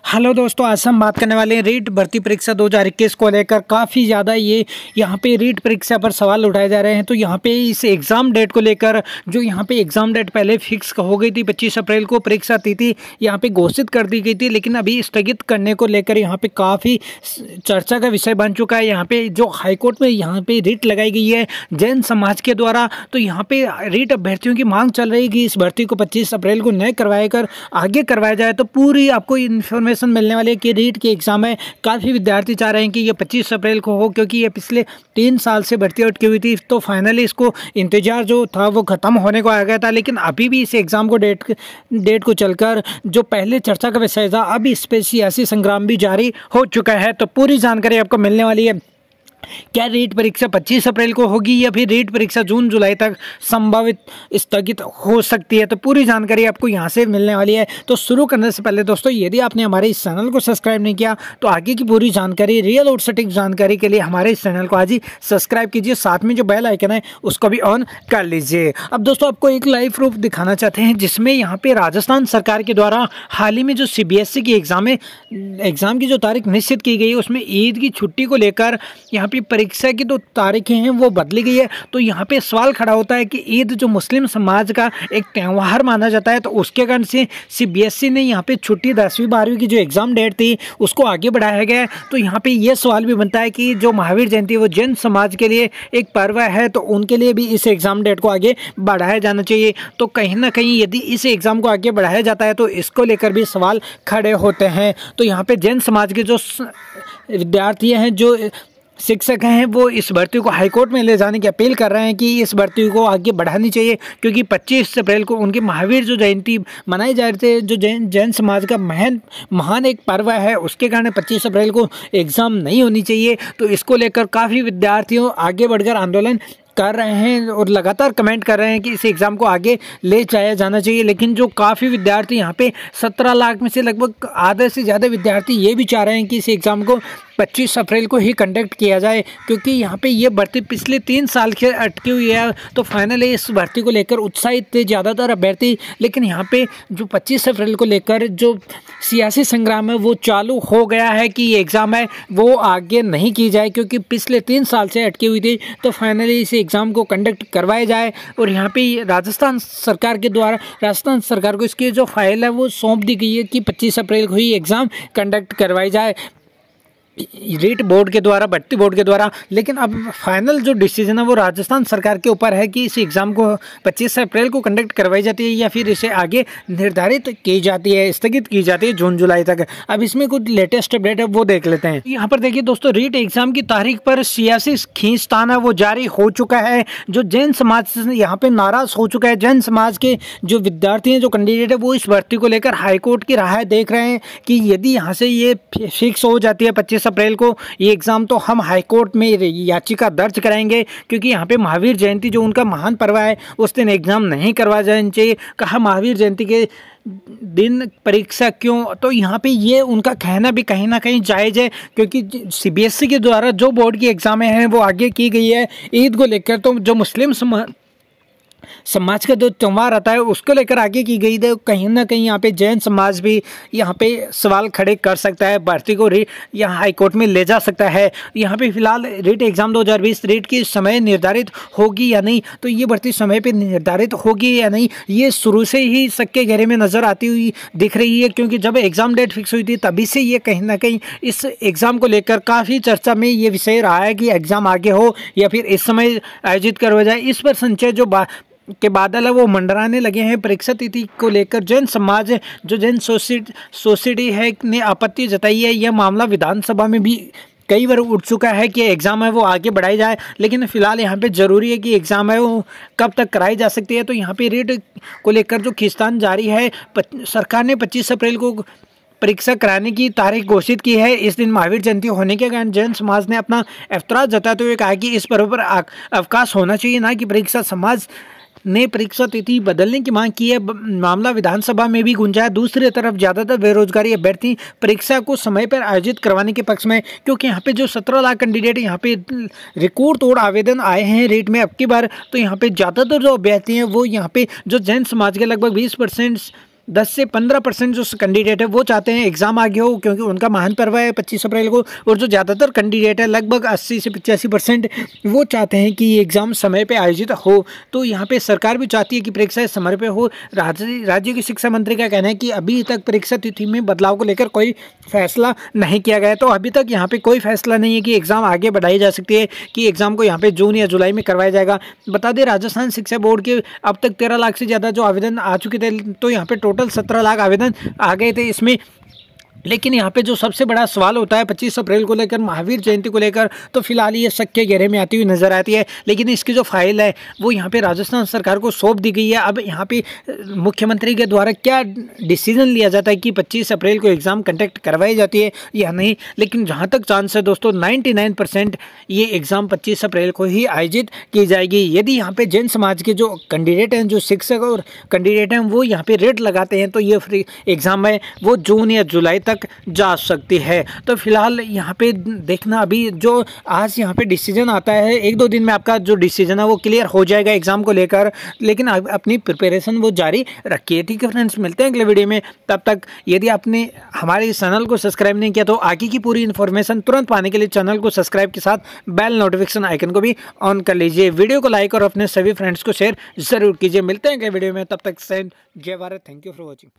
Hello दोस्तों, आज हम बात करने वाले हैं रीट भर्ती परीक्षा 2021 को लेकर। काफ़ी ज़्यादा ये यहाँ पे रीट परीक्षा पर सवाल उठाए जा रहे हैं। तो यहाँ पे इस एग्ज़ाम डेट को लेकर जो यहाँ पे एग्ज़ाम डेट पहले फिक्स हो गई थी, 25 अप्रैल को परीक्षा तिथि यहाँ पे घोषित कर दी गई थी, लेकिन अभी स्थगित करने को लेकर यहाँ पे काफ़ी चर्चा का विषय बन चुका है। यहाँ पे जो हाईकोर्ट में यहाँ पे रीट लगाई गई है जैन समाज के द्वारा, तो यहाँ पे रीट अभ्यर्थियों की मांग चल रही है कि इस भर्ती को 25 अप्रैल को न करवाया कर आगे करवाया जाए। तो पूरी आपको इन्फॉर्मेशन मिलने वाली है कि रीट के एग्जाम में काफ़ी विद्यार्थी चाह रहे हैं कि ये 25 अप्रैल को हो, क्योंकि ये पिछले 3 साल से भर्ती अटकी हुई थी। तो फाइनली इसको इंतजार जो था वो ख़त्म होने को आ गया था, लेकिन अभी भी इस एग्ज़ाम को डेट को चलकर जो पहले चर्चा का विषय था, अब इस पर सियासी संग्राम भी जारी हो चुका है। तो पूरी जानकारी आपको मिलने वाली है। क्या रीट परीक्षा 25 अप्रैल को होगी या फिर रीट परीक्षा जून जुलाई तक संभावित स्थगित हो सकती है, तो पूरी जानकारी आपको यहां से मिलने वाली है। तो शुरू करने से पहले दोस्तों, यदि आपने हमारे इस चैनल को सब्सक्राइब नहीं किया तो आगे की पूरी जानकारी, रियल और सटीक जानकारी के लिए हमारे इस चैनल को आज ही सब्सक्राइब कीजिए, साथ में जो बेल आइकन है उसको भी ऑन कर लीजिए। अब दोस्तों, आपको एक लाइव प्रूफ दिखाना चाहते हैं जिसमें यहाँ पे राजस्थान सरकार के द्वारा हाल ही में जो CBSE की एग्जाम की जो तारीख निश्चित की गई है, उसमें ईद की छुट्टी को लेकर यहाँ पे परीक्षा की जो तारीखें हैं वो बदली गई है। तो यहाँ पे सवाल खड़ा होता है कि ईद जो मुस्लिम समाज का एक त्यौहार माना जाता है, तो उसके कारण से CBSE ने यहाँ पे छुट्टी 10वीं 12वीं की जो एग्जाम डेट थी उसको आगे बढ़ाया गया है। तो यहाँ पे ये सवाल भी बनता है कि जो महावीर जयंती वो जैन समाज के लिए एक पर्व है, तो उनके लिए भी इस एग्जाम डेट को आगे बढ़ाया जाना चाहिए। तो कहीं ना कहीं यदि इस एग्जाम को आगे बढ़ाया जाता है तो इसको लेकर भी सवाल खड़े होते हैं। तो यहाँ पे जैन समाज के जो विद्यार्थी हैं, जो शिक्षक हैं, वो इस भर्ती को हाईकोर्ट में ले जाने की अपील कर रहे हैं कि इस भर्ती को आगे बढ़ानी चाहिए, क्योंकि 25 अप्रैल को उनकी महावीर जो जयंती मनाई जा रही थी, जो जैन समाज का महान एक पर्व है, उसके कारण 25 अप्रैल को एग्ज़ाम नहीं होनी चाहिए। तो इसको लेकर काफ़ी विद्यार्थियों आगे बढ़कर आंदोलन कर रहे हैं और लगातार कमेंट कर रहे हैं कि इस एग्ज़ाम को आगे ले जाया जाना चाहिए। लेकिन जो काफ़ी विद्यार्थी यहाँ पे 17 लाख में से लगभग आधे से ज़्यादा विद्यार्थी ये भी चाह रहे हैं कि इस एग्ज़ाम को 25 अप्रैल को ही कंडक्ट किया जाए, क्योंकि यहाँ पे ये भर्ती पिछले 3 साल से अटकी हुई है। तो फाइनली इस भर्ती को लेकर उत्साहित थे ज़्यादातर अभ्यर्थी, लेकिन यहाँ पे जो 25 अप्रैल को लेकर जो सियासी संग्राम है वो चालू हो गया है कि ये एग्ज़ाम है वो आगे नहीं की जाए, क्योंकि पिछले 3 साल से अटकी हुई थी। तो फाइनली इस एग्ज़ाम को कंडक्ट करवाया जाए, और यहाँ पे राजस्थान सरकार के द्वारा राजस्थान सरकार को इसकी जो फाइल है वो सौंप दी गई है कि 25 अप्रैल को ही एग्ज़ाम कंडक्ट करवाई जाए रीट बोर्ड के द्वारा, भर्ती बोर्ड के द्वारा। लेकिन अब फाइनल जो डिसीजन है वो राजस्थान सरकार के ऊपर है कि इस एग्ज़ाम को 25 अप्रैल को कंडक्ट करवाई जाती है या फिर इसे आगे निर्धारित की जाती है, स्थगित की जाती है जून जुलाई तक। अब इसमें कुछ लेटेस्ट अपडेट है वो देख लेते हैं। यहाँ पर देखिए दोस्तों, रीट एग्ज़ाम की तारीख पर सियासी खींचतान है वो जारी हो चुका है। जो जैन समाज यहाँ पे नाराज़ हो चुका है, जैन समाज के जो विद्यार्थी हैं, जो कैंडिडेट है, वो इस भर्ती को लेकर हाईकोर्ट की राह देख रहे हैं कि यदि यहाँ से ये फिक्स हो जाती है 25 अप्रैल को ये एग्ज़ाम, तो हम हाईकोर्ट में याचिका दर्ज कराएंगे, क्योंकि यहाँ पे महावीर जयंती जो उनका महान पर्व है उस दिन एग्ज़ाम नहीं करवाया जाना चाहिए। कहा महावीर जयंती के दिन परीक्षा क्यों, तो यहाँ पे ये उनका कहना भी कहीं ना कहीं जायज़ है, क्योंकि CBSE के द्वारा जो बोर्ड की एग्ज़ामें हैं वो आगे की गई है ईद को लेकर। तो जो मुस्लिम समाज का जो त्यौहार आता है उसको लेकर आगे की गई है। कहीं ना कहीं यहाँ पे जैन समाज भी यहाँ पे सवाल खड़े कर सकता है, भर्ती को यहाँ हाईकोर्ट में ले जा सकता है। यहाँ पे फिलहाल रीट एग्ज़ाम 2020 रीट की समय निर्धारित होगी या नहीं, तो ये भर्ती समय पे निर्धारित होगी या नहीं, ये शुरू से ही शक के घेरे में नज़र आती हुई दिख रही है, क्योंकि जब एग्ज़ाम डेट फिक्स हुई थी तभी से ये कहीं ना कहीं इस एग्ज़ाम को लेकर काफ़ी चर्चा में ये विषय रहा है कि एग्ज़ाम आगे हो या फिर इस समय आयोजित करवाया जाए। इस पर संचय जो के बादल है वो मंडराने लगे हैं। परीक्षा तिथि को लेकर जैन समाज, जो जैन सोसाइटी है, ने आपत्ति जताई है। यह मामला विधानसभा में भी कई बार उठ चुका है कि एग्ज़ाम है वो आगे बढ़ाई जाए, लेकिन फिलहाल यहाँ पे ज़रूरी है कि एग्ज़ाम है वो कब तक कराई जा सकती है। तो यहाँ पे रीट को लेकर जो खींचतान जारी है, सरकार ने 25 अप्रैल को परीक्षा कराने की तारीख घोषित की है। इस दिन महावीर जयंती होने के कारण जैन समाज ने अपना एतराज़ जताते हुए कहा कि इस पर्व पर अवकाश होना चाहिए, ना कि परीक्षा समाज ने परीक्षा तिथि बदलने की मांग की है। मामला विधानसभा में भी गूंजा है। दूसरी तरफ ज़्यादातर बेरोजगारी अभ्यर्थी परीक्षा को समय पर आयोजित करवाने के पक्ष में, क्योंकि यहाँ पे जो 17 लाख कैंडिडेट यहाँ पे रिकॉर्ड तोड़ आवेदन आए हैं रीट में अब की बार, तो यहाँ पे ज़्यादातर जो अभ्यर्थी हैं वो यहाँ पे जो जैन समाज के लगभग 20% 10 से 15% जो कैंडिडेट है वो चाहते हैं एग्ज़ाम आगे हो, क्योंकि उनका महान पर्व है 25 अप्रैल को। और जो ज़्यादातर कैंडिडेट है लगभग 80 से 85% वो चाहते हैं कि ये एग्ज़ाम समय पे आयोजित हो। तो यहाँ पे सरकार भी चाहती है कि परीक्षाएं समय पे हो। राज्य की शिक्षा मंत्री का कहना है कि अभी तक परीक्षा तिथि में बदलाव को लेकर कोई फैसला नहीं किया गया है। तो अभी तक यहाँ पे कोई फैसला नहीं है कि एग्ज़ाम आगे बढ़ाई जा सकती है, कि एग्ज़ाम को यहाँ पे जून या जुलाई में करवाया जाएगा। बता दें राजस्थान शिक्षा बोर्ड के अब तक 13 लाख से ज़्यादा जो आवेदन आ चुके थे, तो यहाँ पे टोटल 17 लाख आवेदन आ गए थे इसमें। लेकिन यहाँ पे जो सबसे बड़ा सवाल होता है 25 अप्रैल को लेकर, महावीर जयंती को लेकर, तो फिलहाल ये शक के घेरे में आती हुई नजर आती है। लेकिन इसकी जो फाइल है वो यहाँ पे राजस्थान सरकार को सौंप दी गई है। अब यहाँ पे मुख्यमंत्री के द्वारा क्या डिसीजन लिया जाता है कि 25 अप्रैल को एग्ज़ाम कंडक्ट करवाई जाती है या नहीं। लेकिन जहाँ तक चांस है दोस्तों 99% ये एग्ज़ाम 25 अप्रैल को ही आयोजित की जाएगी। यदि यहाँ पे जैन समाज के जो कैंडिडेट हैं, जो शिक्षक और कैंडिडेट हैं, वो यहाँ पे रेट लगाते हैं तो ये फ्री एग्ज़ाम है वो जून या जुलाई तक जा सकती है। तो फिलहाल यहाँ पे देखना, अभी जो आज यहाँ पे डिसीजन आता है 1-2 दिन में आपका जो डिसीजन है वो क्लियर हो जाएगा एग्जाम को लेकर। लेकिन अपनी प्रिपरेशन वो जारी रखिए। ठीक है फ्रेंड्स, मिलते हैं अगले वीडियो में। तब तक यदि आपने हमारे इस चैनल को सब्सक्राइब नहीं किया तो आगे की पूरी इन्फॉर्मेशन तुरंत पाने के लिए चैनल को सब्सक्राइब के साथ बेल नोटिफिकेशन आइकन को भी ऑन कर लीजिए। वीडियो को लाइक और अपने सभी फ्रेंड्स को शेयर जरूर कीजिए। मिलते हैं अगले वीडियो में, तब तक जय Bharat, thank you for watching.